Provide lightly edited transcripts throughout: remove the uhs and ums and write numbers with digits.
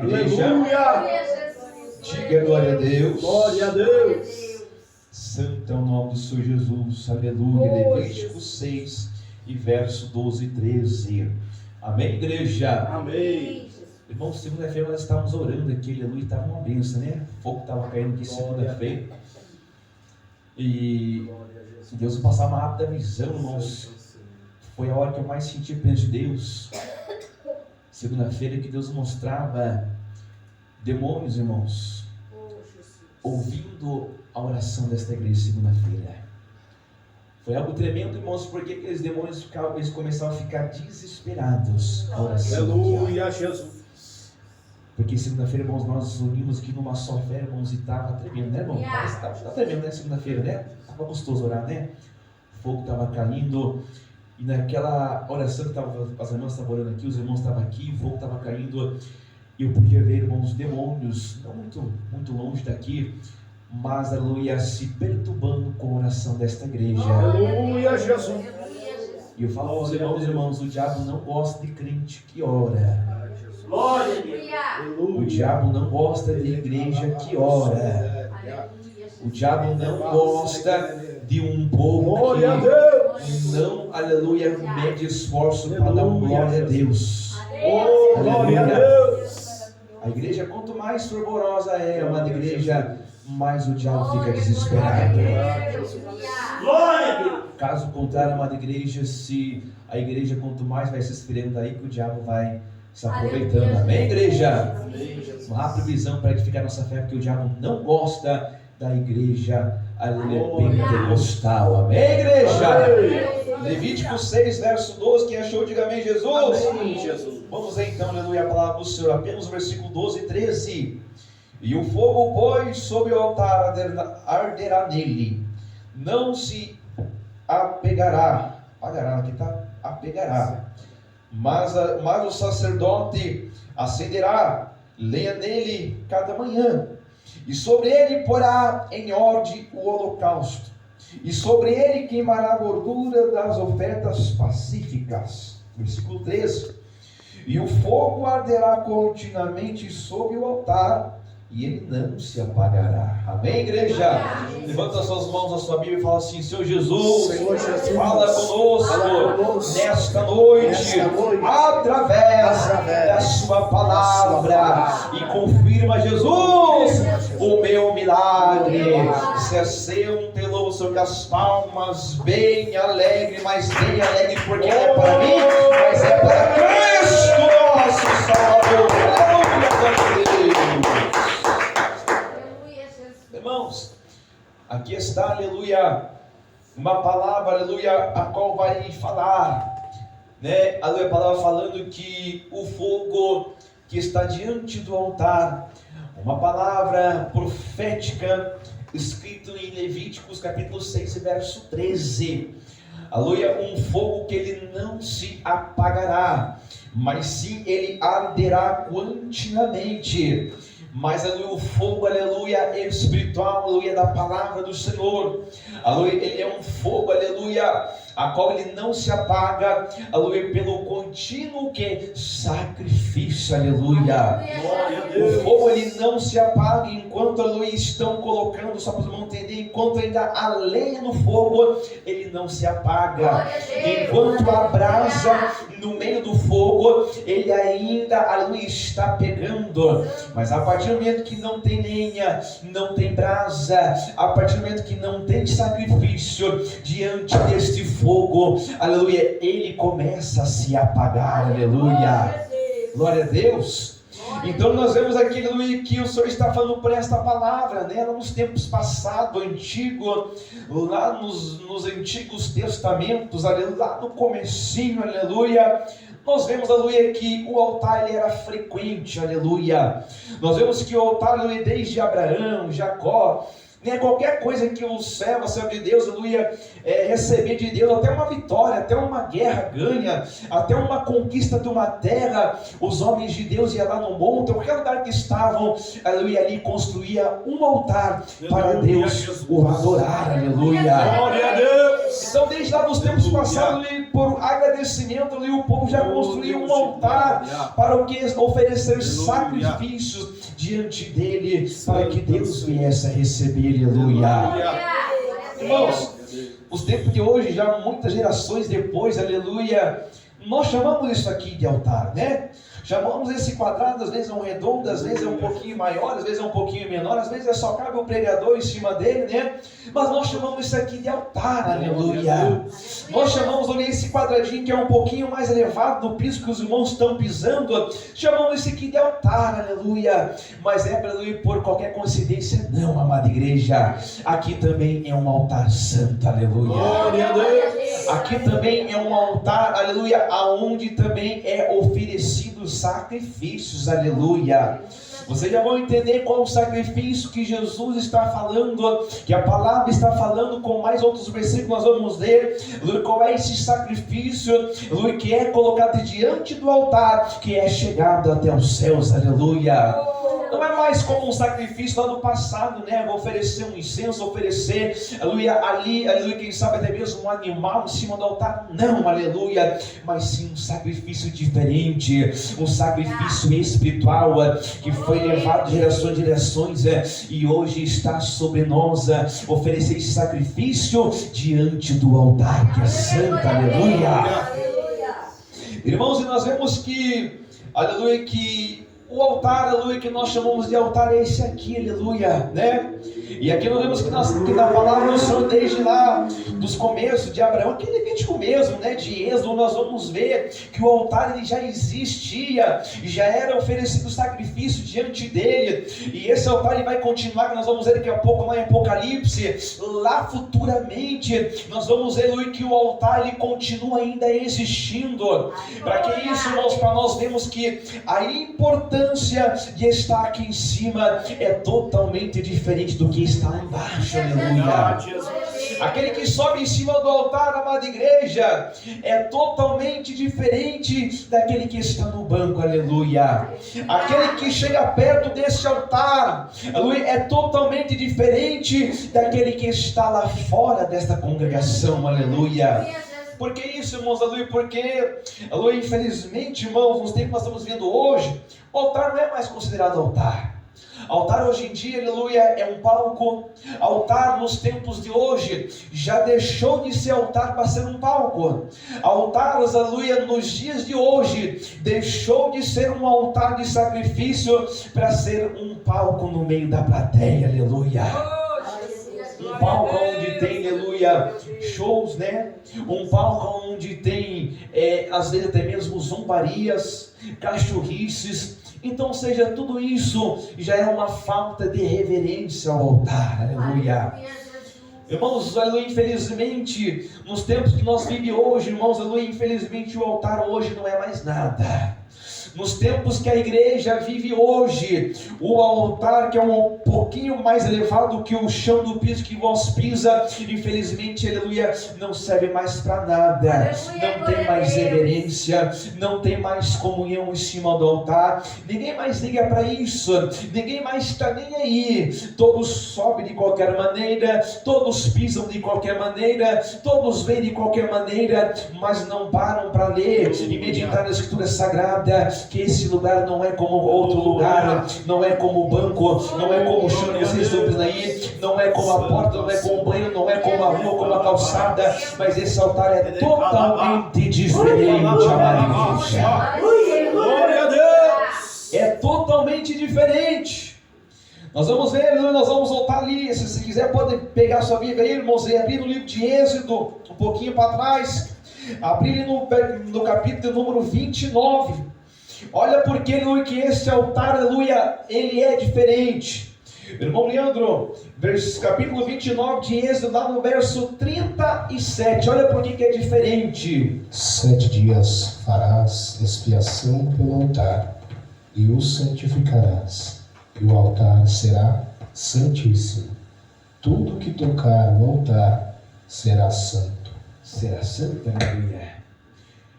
igreja. Aleluia. Diga glória a Deus. Glória a Deus. Santo é o nome do Senhor Jesus. Aleluia. Oh, Levítico 6 e verso 12 e 13. Amém, igreja? Amém. Irmãos, segunda-feira nós estávamos orando aqui, aleluia, estava uma bênção, né? O fogo estava caindo aqui segunda-feira. E Deus me passava uma rápida visão, irmãos. Foi a hora que eu mais senti a presença de Deus. Segunda-feira que Deus mostrava demônios, irmãos, ouvindo a oração desta igreja segunda-feira. Foi algo tremendo, irmãos, porque aqueles demônios eles começaram a ficar desesperados. A oração. Aleluia, Jesus. Porque segunda-feira, irmãos, nós unimos aqui numa só fé, irmãos, e estava tremendo, né, irmão? Estava tremendo, né, segunda-feira, né? Estava gostoso orar, né? O fogo estava caindo, e naquela oração que as irmãs estavam orando aqui, os irmãos estavam aqui, o fogo estava caindo, e eu podia ver, irmãos, demônios, não muito longe daqui, mas, aleluia, se perturbando com a oração desta igreja. Aleluia, Jesus. E eu falo aos irmãos, o diabo não gosta de crente que ora. Glória a Deus. O diabo não gosta de igreja que ora. O diabo não gosta de um povo Glória a que Deus. não, aleluia, mede esforço para dar glória a Deus. Oh, glória a Deus. A igreja, quanto mais fervorosa é uma igreja, mais o diabo fica desesperado. Glória a Deus. Caso contrário, amada igreja, se a igreja quanto mais vai se esfriando, daí que o diabo vai se aproveitando. Amém, igreja? Uma rápida visão para edificar nossa fé, porque o diabo não gosta da igreja, aleluia, pentecostal. Amém, igreja? Levítico 6, verso 12, quem achou, diga amém, Jesus. Amém, Jesus. Vamos então, aleluia, a palavra do Senhor, apenas o versículo 12 e 13. E o fogo, pois, sobre o altar arderá nele, não se apegará, aqui está, apegará, mas o sacerdote acenderá lenha nele cada manhã, e sobre ele porá em ordem o holocausto, e sobre ele queimará a gordura das ofertas pacíficas. Versículo 13. E o fogo arderá continuamente sobre o altar, e ele não se apagará. Amém, igreja? Levanta as suas mãos à sua Bíblia e fala assim: Senhor Jesus, fala conosco nesta noite, através da sua palavra, e confirma, Jesus, o meu milagre. Se é seu, pelo o Senhor, com as palmas bem alegre, mas bem alegre, porque não é para mim, mas é para Cristo nosso Salvador. Aleluia, glória a Deus. Irmãos, aqui está, aleluia, uma palavra, aleluia, a qual vai falar, né, aleluia, a palavra falando que o fogo que está diante do altar, uma palavra profética, escrito em Levíticos capítulo 6, verso 13, aleluia, um fogo que ele não se apagará, mas sim ele arderá continuamente. Mas, aleluia, o fogo, aleluia, espiritual, aleluia, da palavra do Senhor, aleluia, ele é um fogo, aleluia, a qual ele não se apaga, aleluia, pelo contínuo que sacrifício, aleluia. O fogo, ele não se apaga enquanto, aleluia, estão colocando, só para os irmãos entenderem, enquanto ainda há lenha no fogo, ele não se apaga. Enquanto a brasa no meio do fogo, ele ainda, aleluia, está pegando. Mas a partir do momento que não tem lenha, não tem brasa, a partir do momento que não tem sacrifício diante deste fogo, aleluia, ele começa a se apagar, aleluia. Glória a Deus. Então nós vemos aqui, aleluia, que o Senhor está falando por esta palavra, né? Nos tempos passados, antigo, lá nos antigos testamentos, aleluia, lá no comecinho, aleluia, nós vemos, aleluia, que o altar ele era frequente, aleluia. Nós vemos que o altar, aleluia, desde Abraão, Jacó, né? Qualquer coisa que o servo de Deus, aleluia, receber de Deus, até uma vitória, até uma guerra ganha, até uma conquista de uma terra, os homens de Deus iam lá no monte, qualquer lugar que estavam, aleluia, ali construía um altar para Deus o adorar, aleluia. Glória a Deus. Então, desde lá nos tempos passados, por agradecimento, ali, o povo já construiu um altar para o que oferecer sacrifícios diante dele, para que Deus viesse a receber, aleluia. Irmãos, os tempos de hoje, já muitas gerações depois, aleluia, nós chamamos isso aqui de altar, né? Chamamos esse quadrado, às vezes é um redondo, às vezes é um pouquinho maior, às vezes é um pouquinho menor, às vezes é só cabe o pregador em cima dele, né? Mas nós chamamos isso aqui de altar, aleluia. Nós chamamos, olha, esse quadradinho que é um pouquinho mais elevado do piso que os irmãos estão pisando, chamamos isso aqui de altar, aleluia. Mas aleluia, por qualquer coincidência, não, amada igreja. Aqui também é um altar santo, aleluia. Glória a Deus. Aqui também é um altar, aleluia, aonde também é oferecido sacrifícios, aleluia. Vocês já vão entender qual o sacrifício que Jesus está falando, que a palavra está falando, com mais outros versículos nós vamos ler, qual é esse sacrifício, que é colocado diante do altar, que é chegado até os céus, aleluia. Não é mais como um sacrifício lá do passado, né? Oferecer um incenso, oferecer, aleluia, ali, aleluia, quem sabe até mesmo um animal em cima do altar. Não, aleluia, mas sim um sacrifício diferente, um sacrifício espiritual, que foi levado de gerações em gerações, e hoje está sobre nós, oferecer esse sacrifício diante do altar, que é santo, aleluia. Irmãos, e nós vemos que, aleluia, que o altar, aleluia, que nós chamamos de altar é esse aqui, aleluia, né? E aqui nós vemos que na palavra do Senhor, desde lá dos começos de Abraão, aqui em Levítico mesmo, né, de Êxodo, nós vamos ver que o altar ele já existia, e já era oferecido sacrifício diante dele, e esse altar ele vai continuar, que nós vamos ver daqui a pouco lá em Apocalipse, lá futuramente, nós vamos ver, aleluia, que o altar ele continua ainda existindo. Para que isso, irmãos? Para nós vermos que a importância de estar aqui em cima é totalmente diferente do que está lá embaixo, aleluia. Aquele que sobe em cima do altar, amada igreja, é totalmente diferente daquele que está no banco, aleluia. Aquele que chega perto desse altar, aleluia, é totalmente diferente daquele que está lá fora desta congregação, aleluia. Por que isso, irmãos? Aleluia, porque, aleluia, infelizmente, irmãos, nos tempos que nós estamos vivendo hoje, o altar não é mais considerado altar. Altar hoje em dia, aleluia, é um palco. Altar nos tempos de hoje já deixou de ser altar para ser um palco. Altar, aleluia, nos dias de hoje deixou de ser um altar de sacrifício para ser um palco no meio da plateia, aleluia. Um palco onde tem, aleluia, shows, né? Um palco onde tem, às vezes até mesmo zombarias, cachorrices. Então, seja, tudo isso já é uma falta de reverência ao altar, aleluia. Irmãos, aleluia, infelizmente, nos tempos que nós vivemos hoje, irmãos, aleluia, infelizmente o altar hoje não é mais nada. Nos tempos que a igreja vive hoje, o altar, que é um pouquinho mais elevado que o chão do piso que vós pisa, infelizmente, aleluia, não serve mais para nada. Não tem mais reverência, não tem mais comunhão em cima do altar. Ninguém mais liga para isso, ninguém mais está nem aí. Todos sobem de qualquer maneira, todos pisam de qualquer maneira, todos vêm de qualquer maneira, mas não param para ler e meditar na Escritura Sagrada, que esse lugar não é como outro lugar, não é como o banco, não é como o chão que vocês estão pisando aí, não é como a porta, não é como o banheiro, não é como a rua, como a calçada, mas esse altar é totalmente diferente, amado igreja. Glória a Deus! É totalmente diferente. Nós vamos ver, nós vamos voltar ali, se você quiser pode pegar sua Bíblia aí, irmãos, e abrir no livro de Êxodo, um pouquinho para trás, abrir no capítulo número 29. Olha porque, aleluia, que esse altar, aleluia, ele é diferente. Irmão Leandro, capítulo 29 de Êxodo, lá no verso 37, olha por que é diferente. 7 dias farás expiação pelo altar, e o santificarás, e o altar será santíssimo. Tudo que tocar no altar será santo. Será santo, aleluia.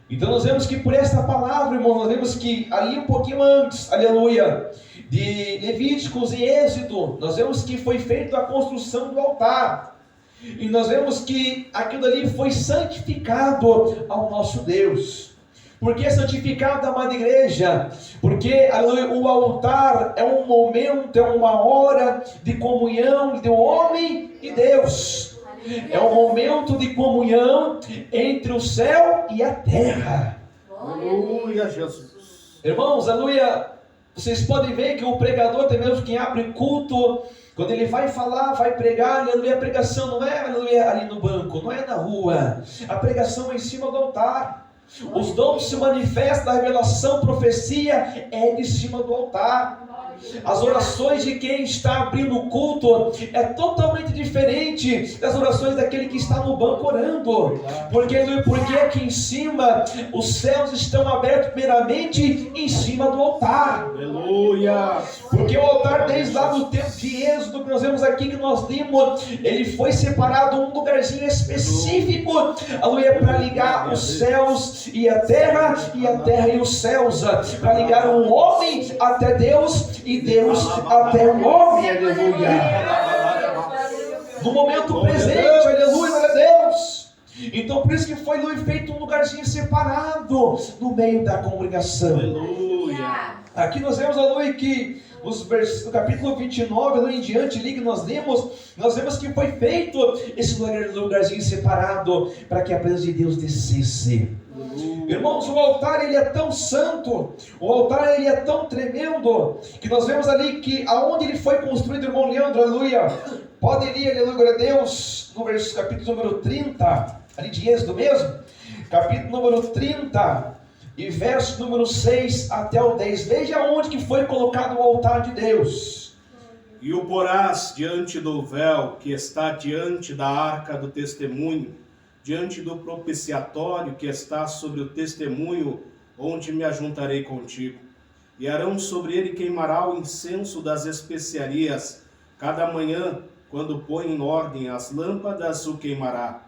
Então nós vemos que por esta palavra, irmãos, nós vemos que ali um pouquinho antes, aleluia, de Levíticos e Êxodo, nós vemos que foi feita a construção do altar. E nós vemos que aquilo ali foi santificado ao nosso Deus. Por que santificado, amada igreja? Porque o altar é um momento, é uma hora de comunhão do homem e Deus. É um momento de comunhão entre o céu e a terra. Aleluia, Jesus. Irmãos, aleluia, vocês podem ver que o pregador, até mesmo quem abre culto, quando ele vai falar, vai pregar, aleluia, a pregação não é, aleluia, ali no banco, não é na rua, a pregação é em cima do altar. Os dons se manifestam, a revelação, profecia é de cima do altar. As orações de quem está abrindo o culto é totalmente diferente das orações daquele que está no banco orando. Porque aqui em cima os céus estão abertos primeiramente em cima do altar. Aleluia. Porque o altar, desde lá no tempo de Êxodo, que nós vemos aqui, que nós vimos, ele foi separado um lugarzinho específico, aleluia, para ligar os céus e a terra e os céus, para ligar o homem até Deus e Deus até o homem, aleluia. No momento presente, aleluia, glória a Deus. Então por isso que foi feito um lugarzinho separado no meio da congregação. Aleluia. Aqui nós vemos, aleluia, que no capítulo 29, ali em diante, ali que nós vemos que foi feito esse lugarzinho separado para que a presença de Deus descesse. Irmãos, o altar ele é tão santo, o altar ele é tão tremendo, que nós vemos ali que aonde ele foi construído, irmão Leandro, aleluia, pode ir, aleluia, glória a Deus, no capítulo número 30, ali de Êxodo mesmo, capítulo número 30, e verso número 6 até o 10, veja onde que foi colocado o altar de Deus. E o porás diante do véu que está diante da arca do testemunho, diante do propiciatório que está sobre o testemunho, onde me ajuntarei contigo. E Arão sobre ele queimará o incenso das especiarias, cada manhã, quando põe em ordem as lâmpadas, o queimará.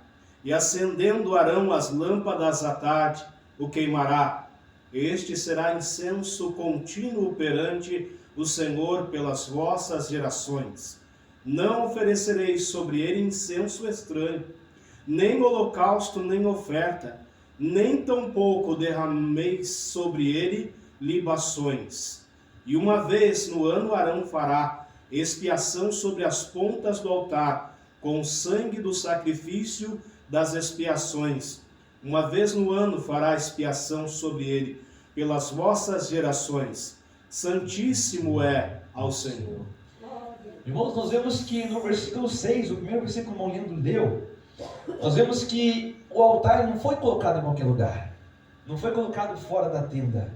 E acendendo Arão as lâmpadas à tarde, o queimará. Este será incenso contínuo perante o Senhor pelas vossas gerações. Não oferecereis sobre ele incenso estranho, nem holocausto, nem oferta, nem tampouco derrameis sobre ele libações. E uma vez no ano Arão fará expiação sobre as pontas do altar, com o sangue do sacrifício das expiações. Uma vez no ano fará expiação sobre ele, pelas vossas gerações. Santíssimo é ao Senhor. Irmãos, nós vemos que no versículo 6, o primeiro versículo que o irmão Lindo leu, nós vemos que o altar não foi colocado em qualquer lugar, não foi colocado fora da tenda,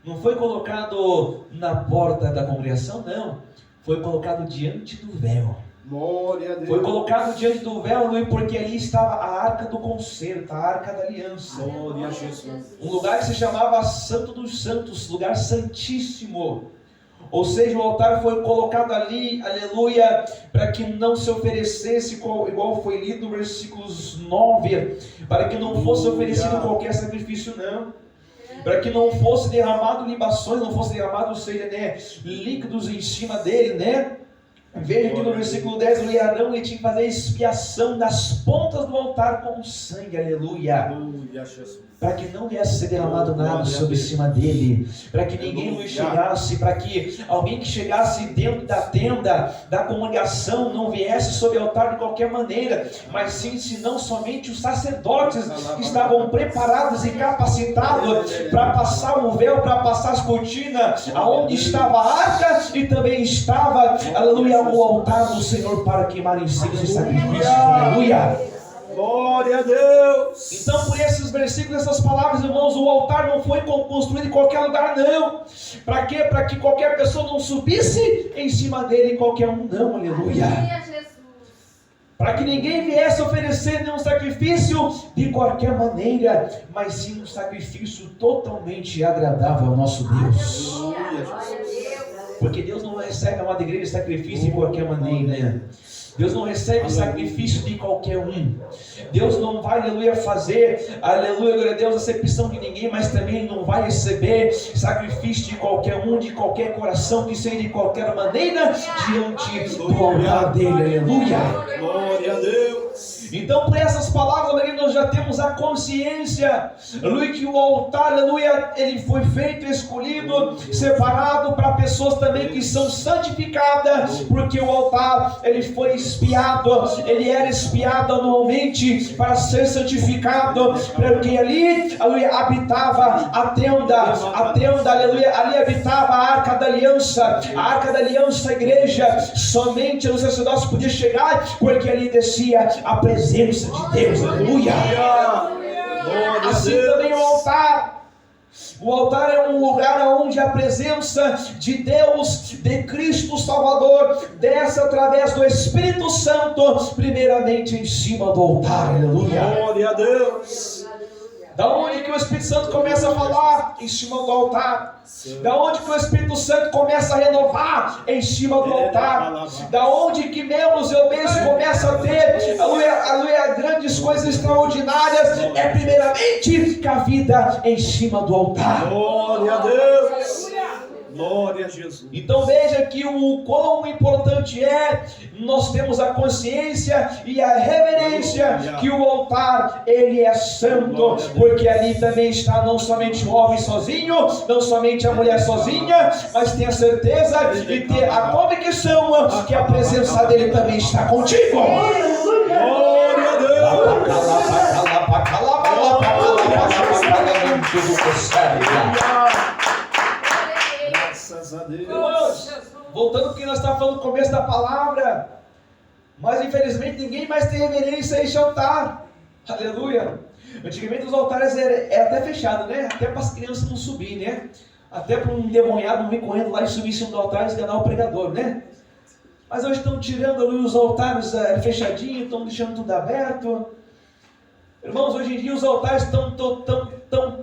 não foi colocado na porta da congregação, não, foi colocado diante do véu. Glória a Deus. Foi colocado diante do véu, porque ali estava a arca do concerto, a arca da aliança. Glória a Jesus. Um lugar que se chamava Santo dos Santos, lugar santíssimo. Ou seja, o altar foi colocado ali, aleluia, para que não se oferecesse, igual foi lido no versículos 9, para que não fosse oferecido qualquer sacrifício, não. Para que não fosse derramado libações, não fosse derramado, ou seja, né, líquidos em cima dele, né? Veja que no versículo 10, o Arão ele tinha que fazer a expiação das pontas do altar com sangue, aleluia. Aleluia, Jesus. Para que não viesse ser derramado nada sobre cima dele, para que ninguém não chegasse, para que alguém que chegasse dentro da tenda, da congregação, não viesse sobre o altar de qualquer maneira, mas sim, senão somente os sacerdotes que estavam preparados e capacitados para passar o véu, para passar as cortinas, aonde estava a arca e também estava, aleluia, o altar do Senhor para queimar incenso e sacrifício, aleluia. Glória a Deus. Então, por esses versículos, essas palavras, irmãos, o altar não foi construído em qualquer lugar, não. Para quê? Para que qualquer pessoa não subisse em cima dele, qualquer um, não, aleluia. Para que ninguém viesse oferecer nenhum sacrifício de qualquer maneira, mas sim um sacrifício totalmente agradável ao nosso Deus. Porque Deus não recebe, amada igreja, sacrifício de qualquer maneira. Deus não recebe sacrifício de qualquer um. Deus não vai, aleluia, fazer, aleluia, glória a Deus, acepção de ninguém, mas também não vai receber sacrifício de qualquer um, de qualquer coração, que seja de qualquer maneira, diante do altar dele, aleluia. Glória a Deus. Então, por essas palavras, aleluia, nós já temos a consciência, aleluia, que o altar, aleluia, ele foi feito, escolhido, separado para pessoas também que são santificadas, porque o altar, ele foi espiado, ele era espiado anualmente para ser santificado, porque ali, aleluia, habitava a tenda, aleluia, ali habitava a arca da aliança, a igreja, somente o sacerdócio podia chegar, porque ali descia a presença de Deus, aleluia. Assim também o altar. O altar é um lugar onde a presença de Deus, de Cristo Salvador, desce através do Espírito Santo, primeiramente em cima do altar, aleluia. Glória a Deus. Da onde que o Espírito Santo começa a falar? Em cima do altar. Da onde que o Espírito Santo começa a renovar? Em cima do altar. Da onde que membros eu mesmo começa a ter, aleluia, grandes coisas extraordinárias? É primeiramente com a vida em cima do altar. Glória a Deus. Glória a Jesus. Então veja que o quão importante é nós temos a consciência e a reverência que o altar, ele é santo, porque ali também está não somente o homem sozinho, não somente a mulher sozinha, mas tenha certeza e ter a convicção que a presença dele também está contigo. Glória a Deus. Graças a Deus. Voltando ao que nós estávamos falando no começo da palavra, mas infelizmente ninguém mais tem reverência a este altar. Aleluia. Antigamente os altares eram até fechados, né? Até para as crianças não subir, né? Até para um endemoniado não vir correndo lá e subir em cima do altar e enganar o pregador, né? Mas hoje estão tirando ali os altares fechadinhos, estão deixando tudo aberto. Irmãos, hoje em dia os altares estão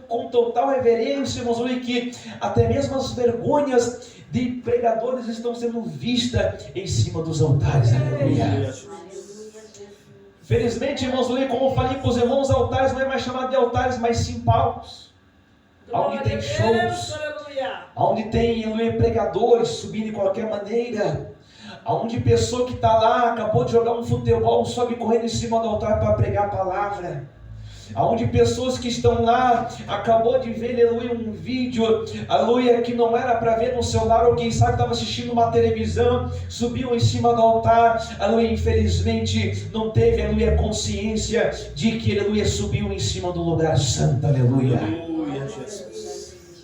com total reverência, irmãos, que até mesmo as vergonhas de pregadores estão sendo vistas em cima dos altares, aleluia. Felizmente, irmãos, como eu falei para os irmãos, altares não é mais chamado de altares, mas sim palcos, onde tem shows, onde tem, aleluia, pregadores subindo de qualquer maneira, onde pessoa que está lá, acabou de jogar um futebol, sobe correndo em cima do altar para pregar a palavra, onde pessoas que estão lá, acabou de ver, aleluia, um vídeo, aleluia, que não era para ver no celular, ou quem sabe estava assistindo uma televisão, subiu em cima do altar, aleluia, infelizmente não teve, aleluia, consciência de que, aleluia, subiu em cima do lugar santo, aleluia. Aleluia, Jesus.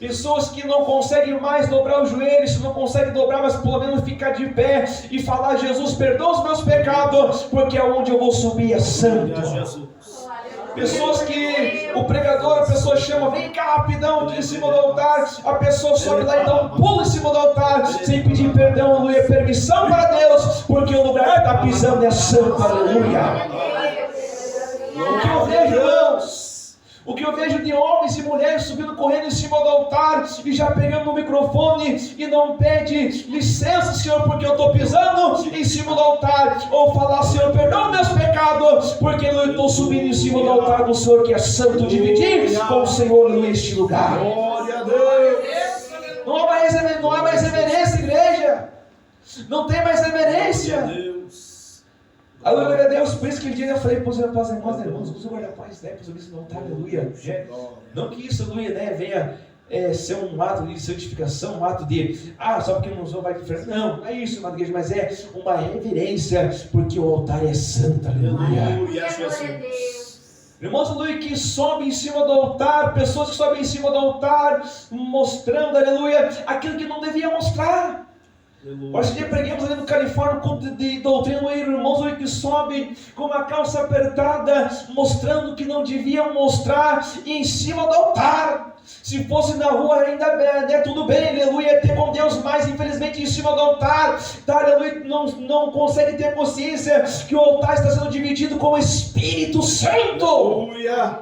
Pessoas que não conseguem mais dobrar os joelhos, não conseguem dobrar, mas pelo menos ficar de pé e falar: Jesus, perdoa os meus pecados, porque aonde eu vou subir é santo. Pessoas que o pregador, a pessoa chama, vem cá rapidão aqui em cima do altar, a pessoa sobe lá e dá um pulo em cima do altar, sem pedir perdão, aleluia, permissão para Deus, porque o lugar que está pisando é santo, aleluia. O que eu vejo, irmãos, o que eu vejo de homens e mulheres subindo, correndo em cima do altar e já pegando no microfone e não pede licença, Senhor, porque eu estou pisando em cima do altar, ou falar: Senhor, perdoa meus pecados, porque eu estou subindo em cima do altar do Senhor que é santo, dividir com o Senhor neste lugar. Glória a Deus. Não há mais reverência, igreja. Não tem mais reverência. Aleluia a Deus. Por isso que um dia eu falei para os irmãos, usa o guarda-paz, né? Para subir no altar, aleluia. Não que isso, aleluia, né, venha ser um ato de santificação, um ato de, só porque não usou vai diferente. Não é isso, amada igreja, mas é uma reverência, porque o altar é santo, aleluia. Aleluia, Jesus. Irmãos, aleluia, que sobe em cima do altar, pessoas que sobem em cima do altar, mostrando, aleluia, aquilo que não devia mostrar. Hoje em dia pregamos ali no Califórnia de doutrina, irmãos que sobem com uma calça apertada, mostrando que não deviam mostrar, em cima do altar. Se fosse na rua ainda é tudo bem, aleluia, ter com Deus, mas infelizmente em cima do altar, aleluia, não consegue ter consciência que o altar está sendo dividido com o Espírito Santo. Aleluia.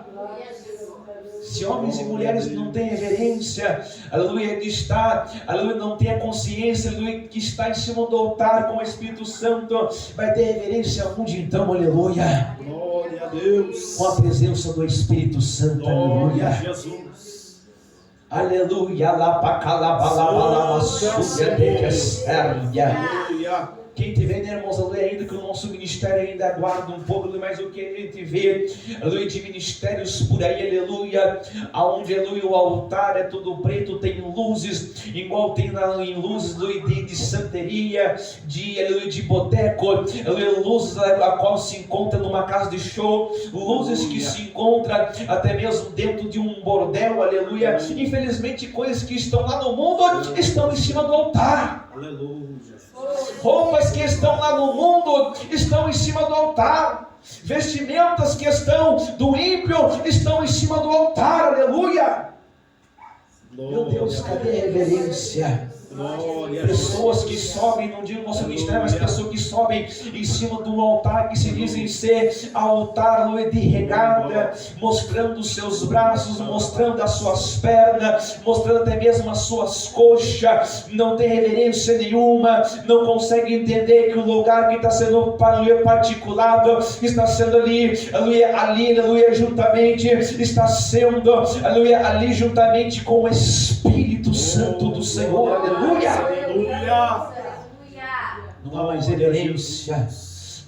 Se homens e mulheres não têm reverência, aleluia, de estar, aleluia, não tem a consciência, aleluia, que está em cima do altar com o Espírito Santo, vai ter reverência onde então, aleluia? Glória a Deus. Com a presença do Espírito Santo, Glória a aleluia. Jesus. Aleluia, lá para cá, lá para lá, Aleluia. Quem te vê, né, irmãos, aleluia, ainda que o nosso ministério ainda aguarda um pouco, mas o que a gente vê, aleluia, de ministérios por aí, aleluia, aonde, aleluia, o altar é todo preto, tem luzes, igual tem em luzes de santeria, aleluia, de boteco, aleluia, luzes a qual se encontra numa casa de show, luzes que se encontram até mesmo dentro de um bordel, aleluia. Infelizmente, coisas que estão lá no mundo estão em cima do altar. Aleluia. Roupas que estão lá no mundo estão em cima do altar. Vestimentas que estão do ímpio estão em cima do altar. Aleluia. Meu Deus, cadê a reverência? Pessoas que sobem, não digo nosso ministério, mas pessoas que sobem em cima do altar, que se dizem ser altar de regada, mostrando os seus braços, mostrando as suas pernas, mostrando até mesmo as suas coxas, não tem reverência nenhuma, não consegue entender que o lugar que está sendo particulado, está sendo ali, aleluia, juntamente, está sendo, aleluia, ali juntamente com o Espírito Santo do Senhor, aleluia. Não há mais reverência,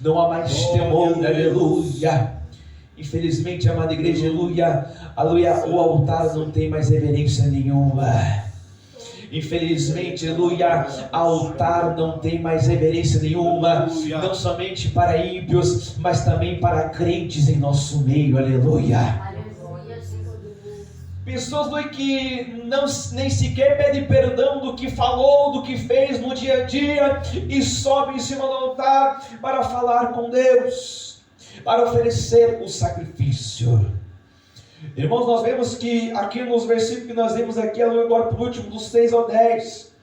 não há mais temor, aleluia. Infelizmente, amada igreja, aleluia, o altar não tem mais reverência nenhuma. Infelizmente, aleluia, altar não tem mais reverência nenhuma, não somente para ímpios, mas também para crentes em nosso meio, aleluia. Pessoas que nem sequer pedem perdão do que falou, do que fez no dia a dia, e sobe em cima do altar para falar com Deus, para oferecer o sacrifício. Irmãos, nós vemos que aqui nos versículos que nós vemos aqui, aleluia, agora por último, dos 6 ao 10,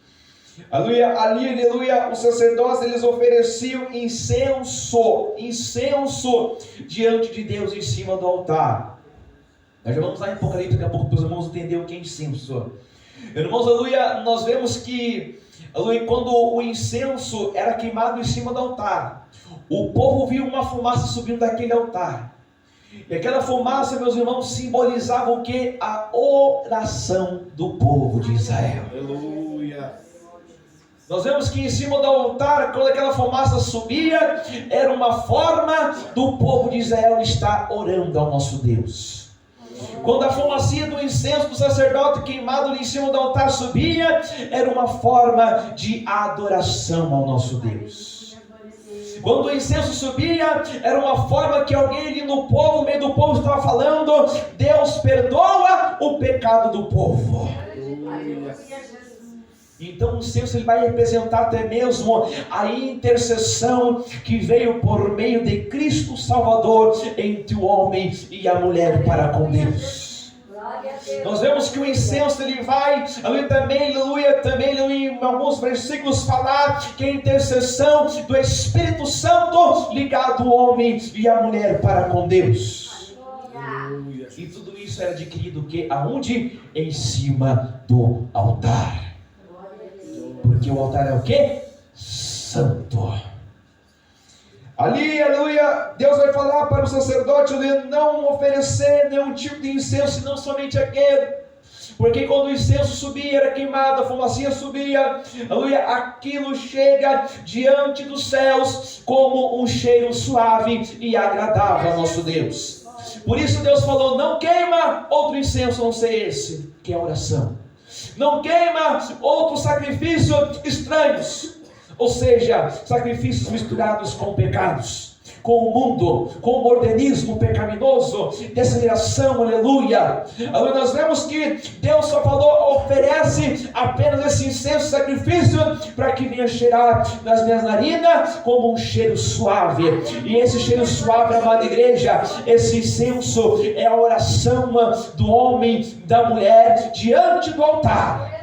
aleluia, os sacerdotes, eles ofereciam incenso diante de Deus em cima do altar. Nós já vamos lá em Apocalipse, daqui a pouco para os irmãos entenderem o que é incenso. Irmãos, aleluia, nós vemos que, aleluia, quando o incenso era queimado em cima do altar, o povo viu uma fumaça subindo daquele altar. E aquela fumaça, meus irmãos, simbolizava o que? A oração do povo de Israel. Aleluia. Nós vemos que em cima do altar, quando aquela fumaça subia, era uma forma do povo de Israel estar orando ao nosso Deus. Quando a fumacinha do incenso do sacerdote queimado ali em cima do altar subia, era uma forma de adoração ao nosso Deus. Quando o incenso subia, era uma forma que alguém ali no povo, no meio do povo, estava falando: Deus perdoa o pecado do povo. Então o incenso ele vai representar até mesmo a intercessão que veio por meio de Cristo Salvador entre o homem e a mulher para com Deus. Nós vemos que o incenso ele vai, também em alguns versículos falar que a intercessão do Espírito Santo ligado ao homem e à mulher para com Deus. E tudo isso era adquirido que aonde? Em cima do altar. Porque o altar é o quê? Santo. Ali, aleluia, Deus vai falar para o sacerdote não oferecer nenhum tipo de incenso, não somente aquele. Porque quando o incenso subia, era queimado, a fumacinha subia, aleluia, aquilo chega diante dos céus como um cheiro suave e agradável ao nosso Deus. Por isso Deus falou: não queima outro incenso, não sei esse, que é a oração. Não queima outros sacrifícios estranhos, ou seja, sacrifícios misturados com pecados, com o mundo, com o modernismo pecaminoso, dessa geração, aleluia. Nós vemos que Deus só falou: oferece apenas esse incenso, sacrifício, para que venha cheirar nas minhas narinas como um cheiro suave. E esse cheiro suave, amada igreja, esse incenso é a oração do homem, da mulher, diante do altar.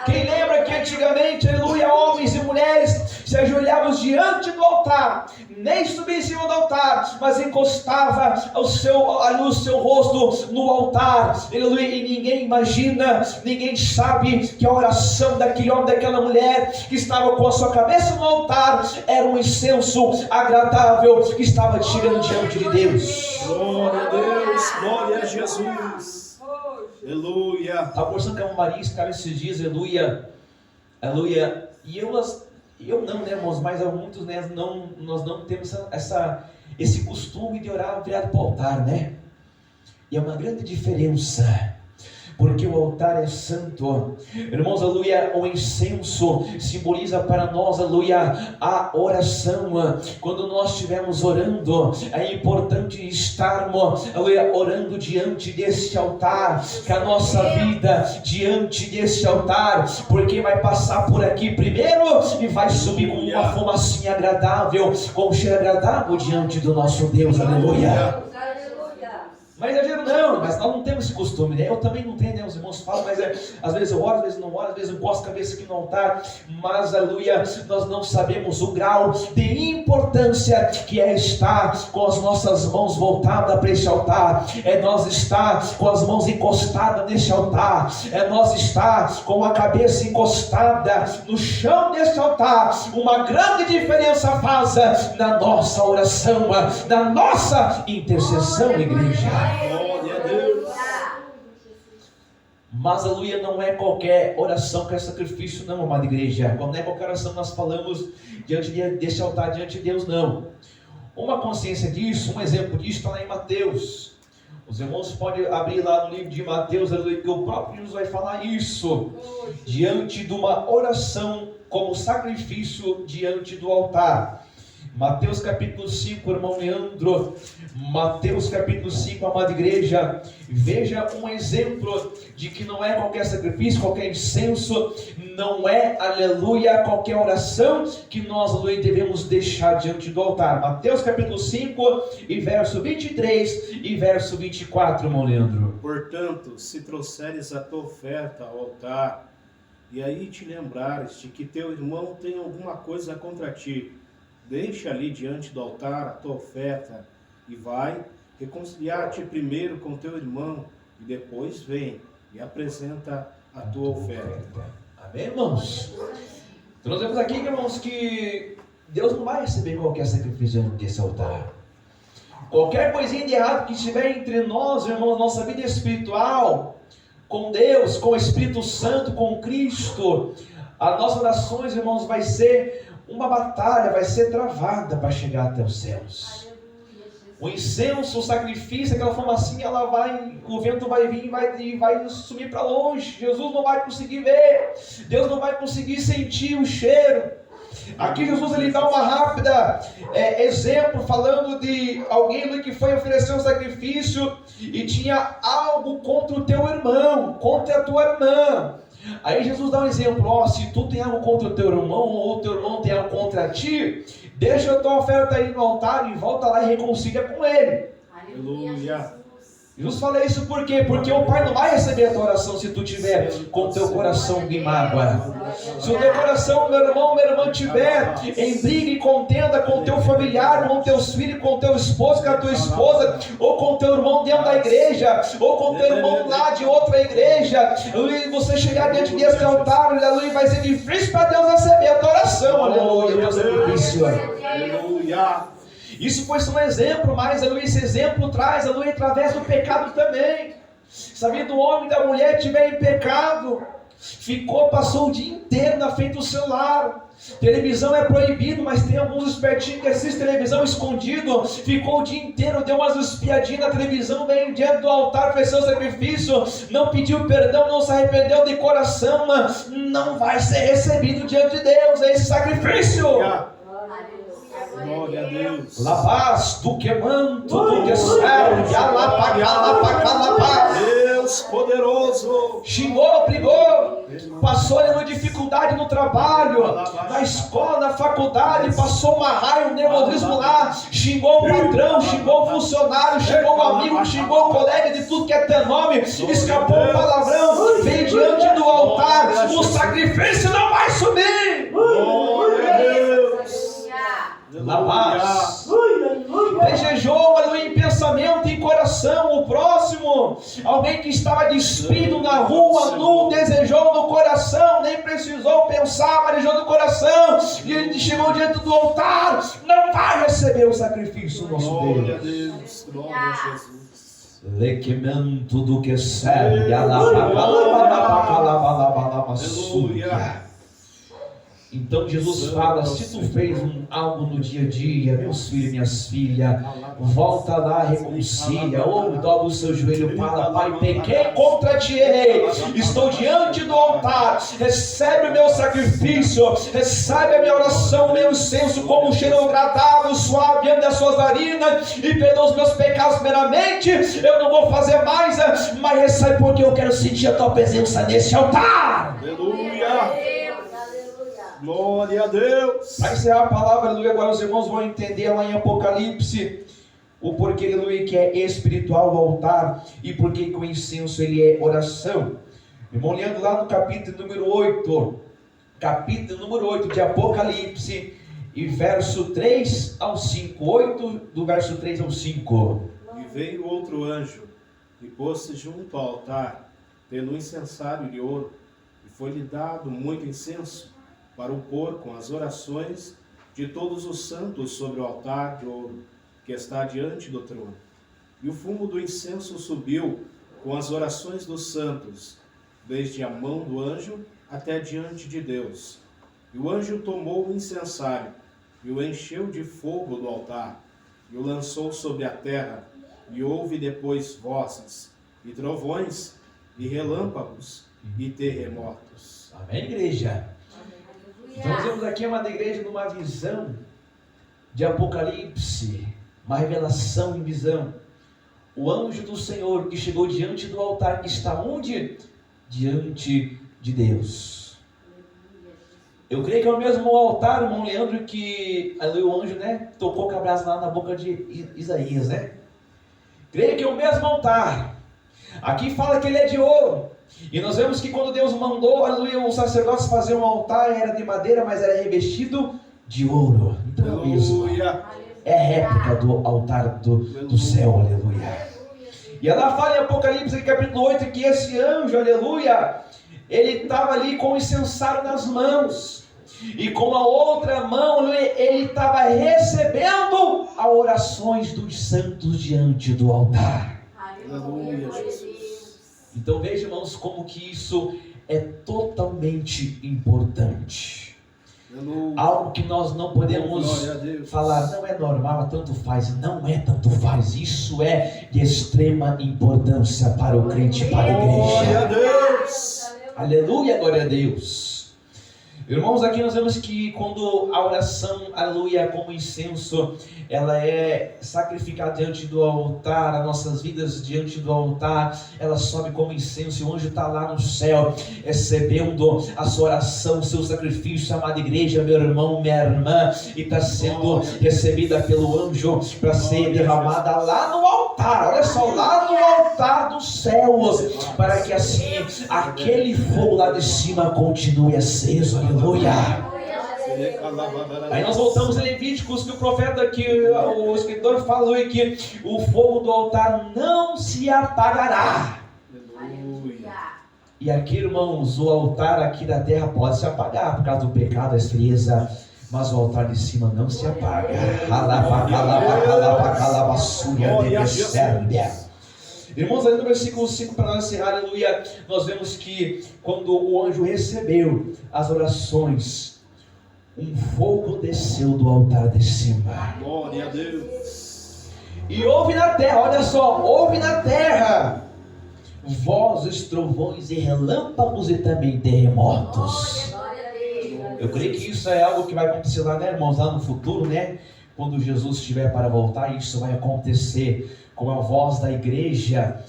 Quem lembra que antigamente, aleluia, homens e mulheres se ajoelhavam diante do altar, nem subia em cima do altar, mas encostava o seu rosto no altar, aleluia, e ninguém imagina, ninguém sabe que a oração daquele homem, daquela mulher, que estava com a sua cabeça no altar, era um incenso agradável, que estava chegando diante de Deus. Glória a Deus, glória a Jesus. Aleluia. A porção que a Maria escreve esses dias, aleluia, aleluia, e eu não, né, irmãos, mas muitos, né, nós não temos esse costume de orar virado para o altar, né? E é uma grande diferença, porque o altar é santo, irmãos, aleluia. O incenso simboliza para nós, aleluia, a oração. Quando nós estivermos orando, é importante estarmos, aleluia, orando diante deste altar, que a nossa vida diante deste altar, porque vai passar por aqui primeiro e vai subir com uma fumacinha agradável, com um cheiro agradável diante do nosso Deus, aleluia. Mas mas nós não temos esse costume, né? Eu também não tenho, né? Os irmãos falam, mas às vezes eu oro, às vezes não oro, às vezes eu encosto a cabeça aqui no altar, mas, aleluia, nós não sabemos o grau de importância que é estar com as nossas mãos voltadas para este altar, é nós estar com as mãos encostadas neste altar, é nós estar com a cabeça encostada no chão deste altar. Uma grande diferença faz na nossa oração, na nossa intercessão, igreja. Glória a Deus. Mas, aleluia, não é qualquer oração que é sacrifício, não, amada igreja. Não é qualquer oração que nós falamos diante deste altar, diante de Deus, não. Uma consciência disso, um exemplo disso está lá em Mateus. Os irmãos podem abrir lá no livro de Mateus, aleluia, que o próprio Jesus vai falar isso. Diante de uma oração como sacrifício diante do altar. Mateus capítulo 5, irmão Leandro, Mateus capítulo 5, amada igreja, veja um exemplo de que não é qualquer sacrifício, qualquer incenso, não é, aleluia, qualquer oração que nós, aleluia, devemos deixar diante do altar. Mateus capítulo 5 e verso 23 e verso 24, irmão Leandro. Portanto, se trouxeres a tua oferta ao altar, e aí te lembrares de que teu irmão tem alguma coisa contra ti, deixa ali diante do altar a tua oferta e vai reconciliar-te primeiro com teu irmão e depois vem e apresenta a tua oferta. Amém, irmãos? Então nós vemos aqui, irmãos, que Deus não vai receber qualquer sacrifício desse altar. Qualquer coisinha de errado que estiver entre nós, irmãos, nossa vida espiritual, com Deus, com o Espírito Santo, com Cristo, as nossas orações, irmãos, vai ser uma batalha, vai ser travada para chegar até os céus. O incenso, o sacrifício, aquela fumacinha, ela vai, o vento vai vir e vai sumir para longe. Jesus não vai conseguir ver, Deus não vai conseguir sentir o cheiro. Aqui Jesus ele dá uma rápida exemplo, falando de alguém que foi oferecer um sacrifício e tinha algo contra o teu irmão, contra a tua irmã. Aí Jesus dá um exemplo, se tu tem algo contra o teu irmão, ou o teu irmão tem algo contra ti, deixa a tua oferta aí no altar e volta lá e reconcilia com ele. Aleluia. Jesus fala isso por quê? Porque o Pai não vai receber a tua oração se tu tiver com o teu coração de mágoa. Se o teu coração, meu irmão, minha irmã, tiver em briga e contenda com o teu familiar, com teus filhos, com o teu esposo, com a tua esposa, ou com o teu irmão dentro da igreja, ou com o teu irmão lá de outra igreja, e você chegar diante desse altar, aleluia, vai ser difícil para Deus receber a tua oração, aleluia, Deus é difícil. Aleluia. Isso foi só um exemplo, mas aleluia, esse exemplo traz, aleluia, através do pecado também. Sabendo o homem e da mulher estiver em pecado, passou o dia inteiro na frente do celular. Televisão é proibido, mas tem alguns espertinhos que assistem televisão escondido. Ficou o dia inteiro, deu umas espiadinhas na televisão, veio diante do altar, fez seu sacrifício, não pediu perdão, não se arrependeu de coração, não vai ser recebido diante de Deus esse sacrifício. Glória a Deus. Lavas, tu que manto, tu que serve, Deus poderoso. Xingou, brigou, passou uma dificuldade no trabalho, na escola, na faculdade, passou uma raiva, um nervosismo lá, xingou o patrão, xingou o funcionário, xingou o amigo, xingou o colega, de tudo que é teu nome, escapou o palavrão, veio diante do altar, o sacrifício não vai subir. Glória a Deus. Lavas. Alguém que estava despido na rua, nu, desejou no coração, nem precisou pensar, manejou no coração, e ele chegou diante do altar, não vai receber o sacrifício do nosso Glória a Deus. Deus, glória a Jesus. Lequimento do que serve, Aleluia. Então Jesus fala: se tu fez algo no dia a dia, meus filhos e minhas filhas, volta lá, reconcilia, ou dobra o seu joelho, fala: Pai, pequei contra ti, estou diante do altar, recebe o meu sacrifício, recebe a minha oração, o meu incenso como um cheiro agradável, suave, diante das suas narinas, e perdoa os meus pecados meramente. Eu não vou fazer mais, mas recebe, porque eu quero sentir a tua presença nesse altar. Aleluia. Glória a Deus. Para encerrar a palavra, aleluia, agora os irmãos vão entender lá em Apocalipse o porquê, aleluia, que é espiritual o altar e porquê que o incenso ele é oração. Irmão, olhando lá no capítulo número 8 de Apocalipse, e verso 3 ao 5, 8 do verso 3 ao 5. E veio outro anjo e pôs-se junto ao altar, tendo um incensário de ouro, e foi-lhe dado muito incenso, para o pôr com as orações de todos os santos sobre o altar de ouro, que está diante do trono. E o fumo do incenso subiu com as orações dos santos, desde a mão do anjo até diante de Deus. E o anjo tomou o incensário, e o encheu de fogo do altar, e o lançou sobre a terra, e houve depois vozes, e trovões, e relâmpagos, e terremotos. Amém, igreja? Então, nós vemos aqui uma igreja numa visão de Apocalipse, uma revelação em visão. O anjo do Senhor que chegou diante do altar, que está onde? Diante de Deus. Eu creio que é o mesmo altar, irmão Leandro, que ali o anjo, né, tocou com a brasa lá na boca de Isaías, né? Creio que é o mesmo altar. Aqui fala que ele é de ouro. E nós vemos que quando Deus mandou, aleluia, os sacerdotes fazer um altar, era de madeira, mas era revestido de ouro. Então é o mesmo. É réplica do altar do céu, aleluia. E ela fala em Apocalipse capítulo 8 que esse anjo, aleluia, ele estava ali com o incensário nas mãos. E com a outra mão, aleluia, ele estava recebendo as orações dos santos diante do altar. Aleluia, Jesus. Então veja, irmãos, como que isso é totalmente importante. Aleluia. Algo que nós não podemos falar, não é normal, tanto faz. Não é tanto faz. Isso é de extrema importância para o crente e para a igreja. Glória a Deus. Aleluia, glória a Deus. Irmãos, aqui nós vemos que quando a oração, aleluia, como incenso, ela é sacrificada diante do altar, as nossas vidas diante do altar, ela sobe como incenso, e o anjo está lá no céu, recebendo a sua oração, o seu sacrifício, amada igreja, meu irmão, minha irmã, e está sendo recebida pelo anjo para ser derramada lá no altar, olha só, lá no altar dos céus, para que assim, aquele fogo lá de cima continue aceso, aleluia. Aí nós voltamos em Levíticos, que o profeta, que o escritor falou que o fogo do altar não se apagará. Aleluia. E aqui, irmãos, o altar aqui da terra pode se apagar por causa do pecado, a frieza, mas o altar de cima não se apaga. Irmãos, ali no versículo 5, para nós encerrar, aleluia, nós vemos que quando o anjo recebeu as orações, um fogo desceu do altar de cima. Glória a Deus. E houve na terra, olha só, houve na terra vozes, trovões e relâmpagos e também terremotos. Eu creio que isso é algo que vai acontecer lá, né, irmãos, lá no futuro, né? Quando Jesus estiver para voltar, isso vai acontecer com a voz da igreja,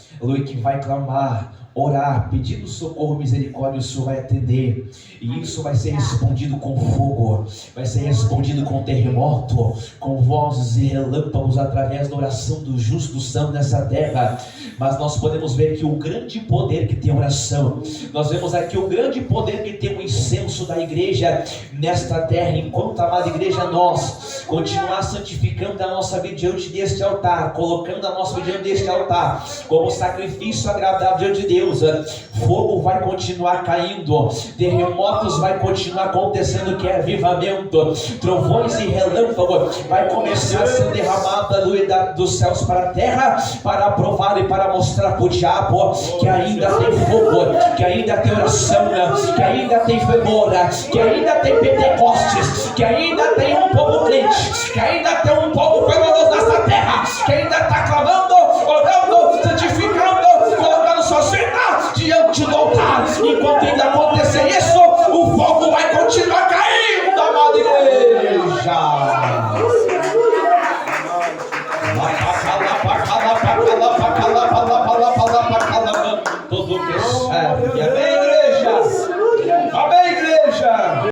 que vai clamar, orar, pedindo socorro, misericórdia, o Senhor vai atender, e isso vai ser respondido com fogo, vai ser respondido com terremoto, com vozes e relâmpagos, através da oração do justo santo nessa terra. Mas nós podemos ver que o grande poder que tem a oração, nós vemos aqui o grande poder que tem o incenso da igreja nesta terra, enquanto, amada igreja, nós continuar santificando a nossa vida diante deste altar, colocando a nossa vida diante deste altar como sacrifício agradável diante de Deus, fogo vai continuar caindo, terremotos vai continuar acontecendo, que é avivamento, trovões e relâmpagos vai começar a ser derramado a luz dos céus para a terra, para provar e para mostrar para o diabo que ainda tem fogo, que ainda tem oração, que ainda tem fervor, que ainda tem Pentecostes, que ainda tem um povo crente, que ainda tem um povo fervoroso nessa terra, que ainda está clamando, orando, santificando, colocando suas vidas diante do altar. Enquanto ainda acontecer isso, o fogo vai continuar caindo, amada igreja. Tudo que serve. Amém, igreja? Amém, igreja?